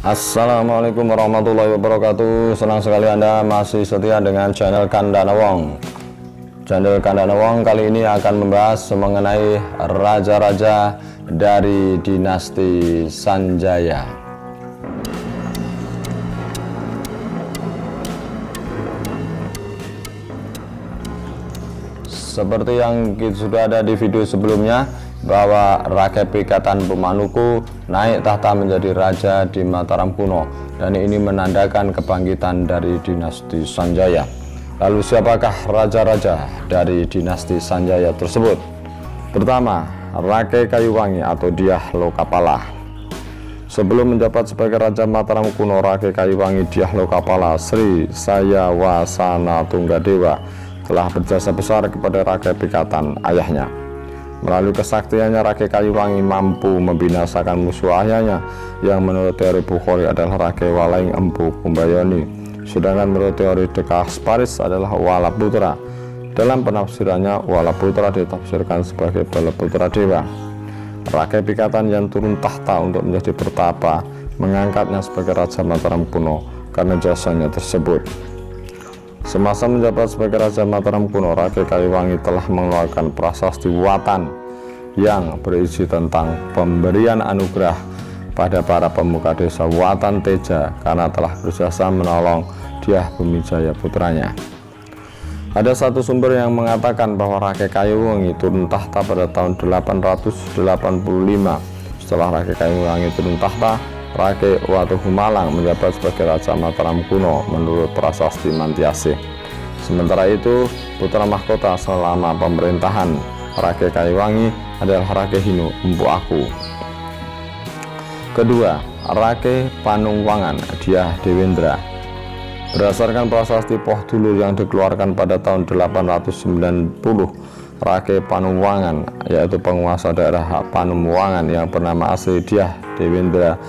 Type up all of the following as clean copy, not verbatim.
Assalamualaikum warahmatullahi wabarakatuh. Senang sekali Anda masih setia dengan channel Kandana Wong. Channel Kandana Wong kali ini akan membahas mengenai raja-raja dari dinasti Sanjaya. Seperti yang sudah ada di video sebelumnya, bahwa Rakai Pikatan Pemanuku naik tahta menjadi raja di Mataram kuno, dan ini menandakan kebangkitan dari dinasti Sanjaya. Lalu siapakah raja-raja dari dinasti Sanjaya tersebut? Pertama, Rakai Kayuwangi atau Dyah Lokapala. Sebelum menjabat sebagai raja Mataram kuno, Rakai Kayuwangi Dyah Lokapala Sri Sayawasana Tunggadewa telah berjasa besar kepada Rakai Pikatan ayahnya. Melalui kesaktiannya, Rakai Kayuwangi mampu membinasakan musuh ayahnya yang menurut teori Bukhari adalah Rakai Walaing Empu Kumbayoni, sedangkan menurut teori Dekasparis adalah Walaputra. Dalam penafsirannya, Walaputra ditafsirkan sebagai Balaputra Dewa. Rakai Pikatan yang turun tahta untuk menjadi pertapa mengangkatnya sebagai Raja Mataram kuno karena jasanya tersebut. Semasa menjabat sebagai Raja Mataram kuno, Rakai Kayuwangi telah mengeluarkan prasasti Watan yang berisi tentang pemberian anugerah pada para pemuka desa Watan Teja karena telah berjasa menolong Dyah Bumijaya putranya. Ada satu sumber yang mengatakan bahwa Rakai Kayuwangi turun tahta pada tahun 885. Setelah Rakai Kayuwangi turun tahta, Rakai Watuhumalang menjabat sebagai Raja Mataram kuno menurut prasasti Mantiasih. Sementara itu, putra mahkota selama pemerintahan Rakai Kayuwangi adalah Rakai Hinu Empu Aku. Kedua, Rakai Panungwangan Dyah Dewendra. Berdasarkan prasasti Poh Dulu yang dikeluarkan pada tahun 890, Rakai Panungwangan, yaitu penguasa daerah Panungwangan yang bernama asli Dyah Dewendra,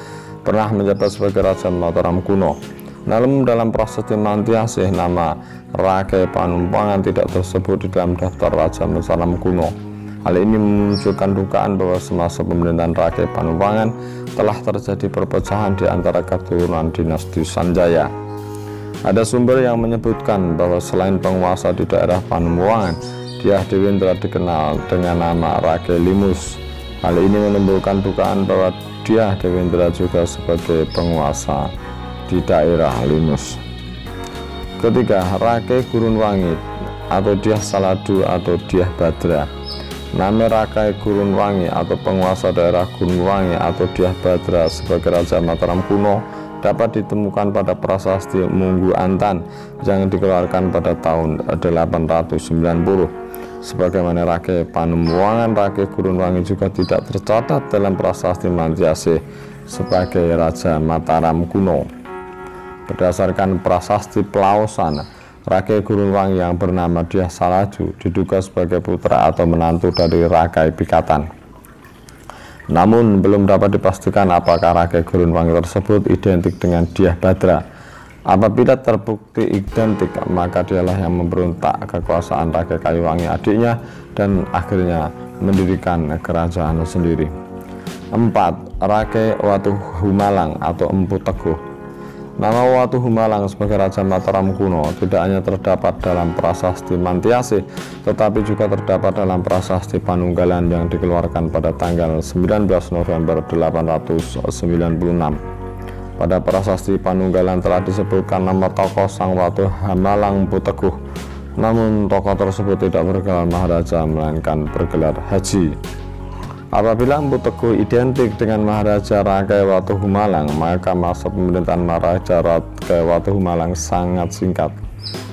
pernah menjabat sebagai Raja Mataram kuno. Namun dalam prasasti Mantiasih, nama Rakai Panungwangan tidak tersebut di dalam daftar Raja Mataram kuno. Hal ini memunculkan dugaan bahwa semasa pemerintahan Rakai Panungwangan telah terjadi perpecahan di antara keturunan dinasti Sanjaya. Ada sumber yang menyebutkan bahwa selain penguasa di daerah Panungwangan, Dyah Dewendra dikenal dengan nama Rakai Limus. Hal ini menimbulkan dugaan bahwa Dyah Dewendra juga sebagai penguasa di daerah Limus. Ketiga, Rakai Gurunwangi atau Dyah Saladu atau Dyah Badra. Nama Rakai Gurunwangi atau penguasa daerah Gurunwangi atau Dyah Badra sebagai Raja Mataram kuno dapat ditemukan pada prasasti Munggu Antan yang dikeluarkan pada tahun 890. Sebagaimana Rakai Panungwangan, Rakai Gurunwangi juga tidak tercatat dalam prasasti Mantiasih sebagai Raja Mataram kuno. Berdasarkan prasasti Pelaosan, Rakai Gurunwangi yang bernama Dyah Salaju diduga sebagai putra atau menantu dari Rakai Pikatan. Namun belum dapat dipastikan apakah Rakai Gurunwangi tersebut identik dengan Dyah Badra. Apabila terbukti identik, maka dialah yang memberontak kekuasaan Rakai Kayuwangi adiknya dan akhirnya mendirikan kerajaan sendiri. 4. Rakai Watuhumalang atau Empu Teguh. Nama Watuhumalang sebagai Raja Mataram kuno tidak hanya terdapat dalam prasasti Mantiasih, tetapi juga terdapat dalam prasasti Panunggalan yang dikeluarkan pada tanggal 19 November 896. Pada prasasti Panunggalan telah disebutkan nama tokoh Sang Watuhumalang Empu Teguh. Namun tokoh tersebut tidak bergelar Maharaja melainkan bergelar Haji. Apabila Empu Teguh identik dengan Maharaja Rakai Watuhumalang, maka masa pemerintahan Maharaja Rakai Watuhumalang sangat singkat,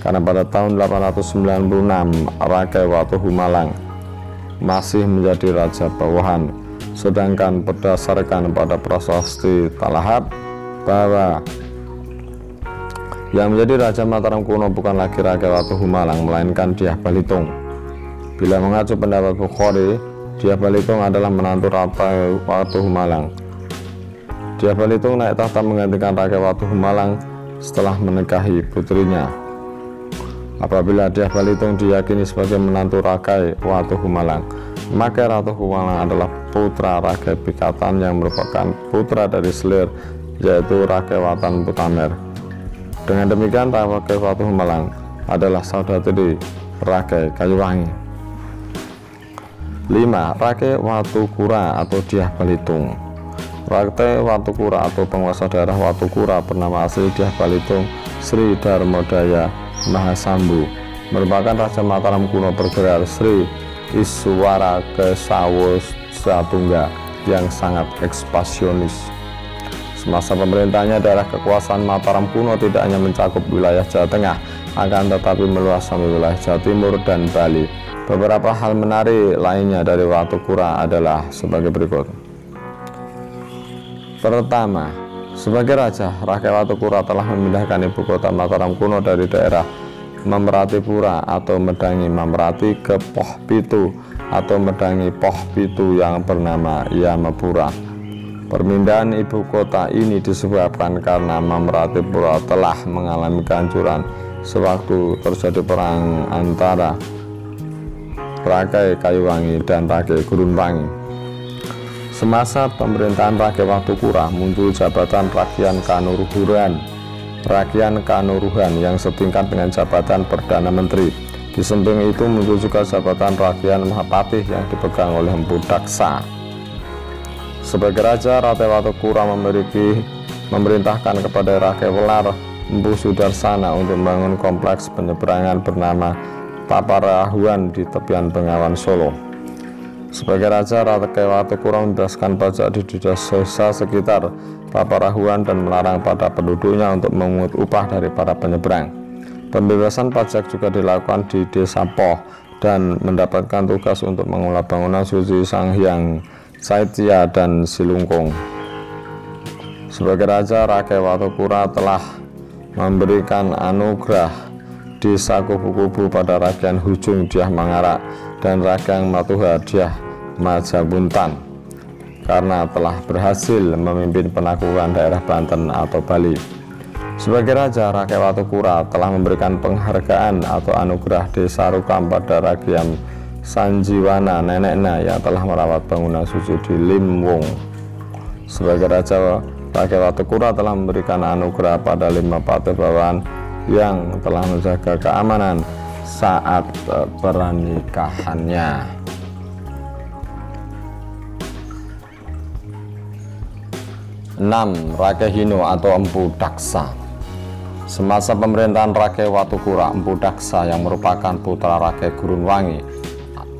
karena pada tahun 896 Rakai Watuhumalang masih menjadi raja bawahan. Sedangkan berdasarkan pada prasasti Talahab bahwa yang menjadi Raja Mataram kuno bukan lagi Rakai Watuhumalang melainkan Dyah Balitung. Bila mengacu pendapat Bukhari, Dyah Balitung adalah menantu Rakai Watuhumalang. Dyah Balitung naik tahta menggantikan Rakai Watuhumalang setelah menikahi putrinya. Apabila Dyah Balitung diyakini sebagai menantu Rakai Watuhumalang, maka Watuhumalang adalah putra Rakai Pikatan yang merupakan putra dari selir yaitu Rakewatan Putamer. Dengan demikian Rake Watu Malang adalah saudari Rake Kayuwangi. 5. Rake Watukura atau Dyah Balitung. Rake Watukura atau penguasa daerah Watukura bernama asli Dyah Balitung Sri Darmodaya Mahasambu, merupakan Raja Mataram kuno bergelar Sri Iswara Kesawo Satungga yang sangat ekspansionis. Semasa pemerintahnya, daerah kekuasaan Mataram kuno tidak hanya mencakup wilayah Jawa Tengah, akan tetapi meluas sampai wilayah Jawa Timur dan Bali. Beberapa hal menarik lainnya dari Watukura adalah sebagai berikut. Pertama, sebagai raja, Rake Watukura telah memindahkan ibu kota Mataram kuno dari daerah Memeratipura atau Medangi Memerati ke Pohpitu atau Medangi Pohpitu yang bernama Yamapura. Permindahan ibu kota ini disebabkan karena Memeratipura telah mengalami kehancuran sewaktu terjadi perang antara Rake Kayuwangi dan Rake Gurunwangi. Semasa pemerintahan Rake Watukura muncul jabatan Rakian Kanuruhan yang setingkat dengan jabatan Perdana Menteri. Di samping itu muncul juga jabatan Rakian Mahapatih yang dipegang oleh Empu Daksa. Sebagai raja, Rake Watukura memerintahkan kepada Rake Welar Empu Sudarsana untuk membangun kompleks penyeberangan bernama Paparahuan di tepian Bengawan Solo. Sebagai raja, Rake Watukura membebaskan pajak di desa sekitar Paparahuan dan melarang pada penduduknya untuk memungut upah dari para penyeberang. Pembebasan pajak juga dilakukan di Desa Poh dan mendapatkan tugas untuk mengelola bangunan suci Sang Hyang Saitya dan Silungkung. Sebagai raja, Rake Watukura telah memberikan anugerah desa kubu-kubu pada Rakyat Hujung Dyah Mangara dan Rakyat Matuha Dyah Majabuntan karena telah berhasil memimpin penaklukan daerah Banten atau Bali. Sebagai raja, Rake Watukura telah memberikan penghargaan atau anugerah desa Rukam pada Rakyat Sanjiwana neneknya yang telah merawat bangunan suci di Limwong. Sebagai raja, Rake Watukura telah memberikan anugerah pada 5 patibawan yang telah menjaga keamanan saat pernikahannya. 6. Rake Hino atau Empu Daksa. Semasa pemerintahan Rake Watukura, Empu Daksa yang merupakan putra Rake Gurunwangi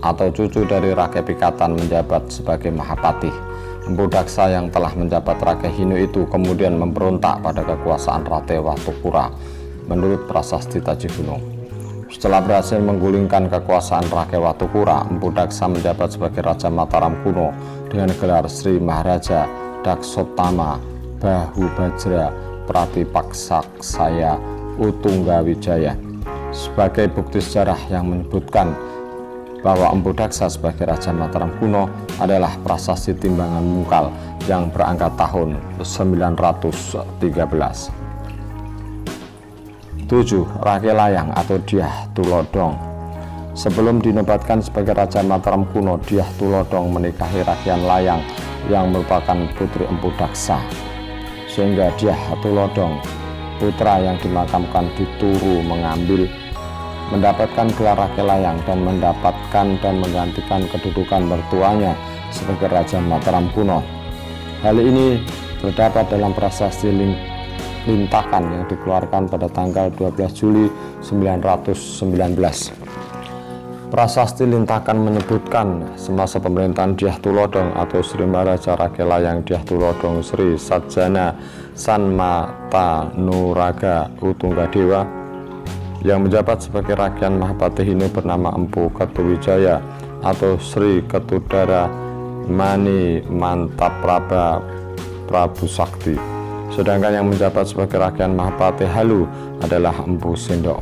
atau cucu dari Rake Pikatan menjabat sebagai Mahapatih. Empu Daksa yang telah menjabat Rake Hino itu kemudian memberontak pada kekuasaan Rake Watukura. Menurut prasasti Taji Gunung, setelah berhasil menggulingkan kekuasaan Rake Watukura, Empu Daksa menjabat sebagai Raja Mataram kuno dengan gelar Sri Maharaja Daksotama Bahubajra Pratipaksaksaya Utunggawijaya. Sebagai bukti sejarah yang menyebutkan bahwa Empu Daksa sebagai Raja Mataram kuno adalah prasasti Timbangan Mungkal yang berangkat tahun 913. 7. Rake Layang atau Dyah Tulodong. Sebelum dinobatkan sebagai Raja Mataram kuno, Dyah Tulodong menikahi Rakian Layang yang merupakan putri Empu Daksa, sehingga Dyah Tulodong, putra yang dimakamkan di Turu, mendapatkan gelar Rake Layang dan mendapatkan dan menggantikan kedudukan mertuanya sebagai Raja Mataram kuno. Hal ini terdapat dalam prasasti Lintakan yang dikeluarkan pada tanggal 12 Juli 919. Prasasti Lintakan menyebutkan semasa pemerintahan Dyah Tulodong atau Sri Maharaja Rake Layang Dyah Tulodong Sri Sajana Sanmatanuraga Utunggadewa yang menjabat sebagai Rakyat Mahapatih ini bernama Empu Ketuwijaya atau Sri Ketudara Mani Mantapraba Prabu Sakti. Sedangkan yang menjabat sebagai Rakyat Mahapatih Halu adalah Empu Sendok.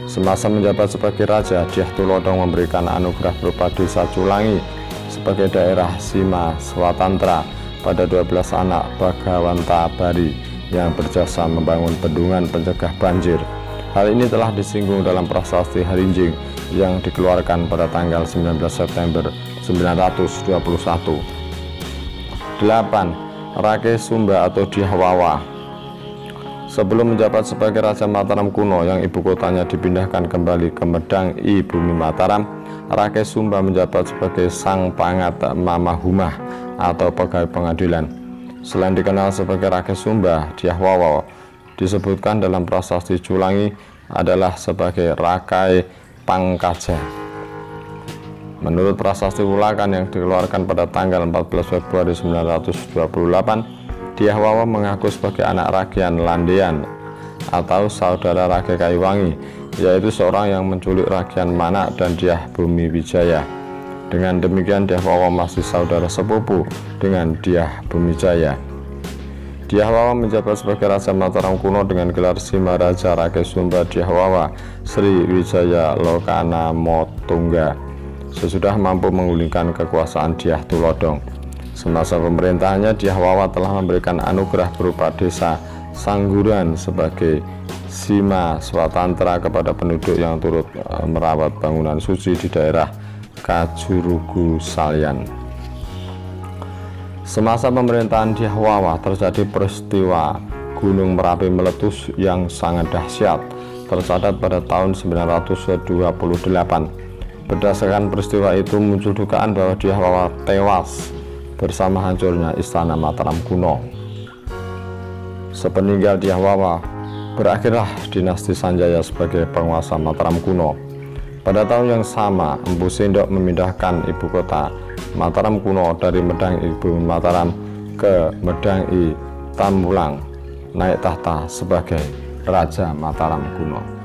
Semasa menjabat sebagai raja, Dyah Tulodong memberikan anugerah berupa Desa Culangi sebagai daerah Sima Swatantra pada 12 anak Bagawanta Bari yang berjasa membangun bendungan pencegah banjir. Hal ini telah disinggung dalam prasasti Harinjing yang dikeluarkan pada tanggal 19 September 921. 8. Rake Sumba atau Dyah Wawa. Sebelum menjabat sebagai Raja Mataram kuno yang ibu kotanya dipindahkan kembali ke Medang I Bumi Mataram, Rake Sumba menjabat sebagai Sang Pangat Mamahumah atau pegawai pengadilan. Selain dikenal sebagai Rake Sumba, Dyah Wawa disebutkan dalam prasasti Culangi adalah sebagai Rakai Pangkaja. Menurut prasasti Wulakan yang dikeluarkan pada tanggal 14 Februari 1928, Dyah Wawa mengaku sebagai anak Ragian Landean atau saudara Rake Kayuwangi, yaitu seorang yang menculik Ragian Manak dan Dyah Bumi Wijaya. Dengan demikian Dyah Wawa masih saudara sepupu dengan Dyah Bumi Jaya. Dyah Wawa menjabat sebagai Raja Mataram kuno dengan gelar Simaraja Rake Sumba Dyah Wawa Sri Wijaya Lokana Motungga sesudah mampu menggulingkan kekuasaan Dyah Tulodong. Semasa pemerintahannya, Dyah Wawa telah memberikan anugerah berupa desa Sangguran sebagai Sima Swatantra kepada penduduk yang turut merawat bangunan suci di daerah Kajurugu Salyan. Semasa pemerintahan Dyah Wawa terjadi peristiwa Gunung Merapi meletus yang sangat dahsyat, tercatat pada tahun 928. Berdasarkan peristiwa itu muncul dugaan bahwa Dyah Wawa tewas bersama hancurnya istana Mataram kuno. Sepeninggal Dyah Wawa, berakhirlah dinasti Sanjaya sebagai penguasa Mataram kuno. Pada tahun yang sama, Empu Sendok memindahkan ibu kota Mataram kuno dari Medang I Bumi Mataram ke Medang I Tamulang, naik tahta sebagai Raja Mataram kuno.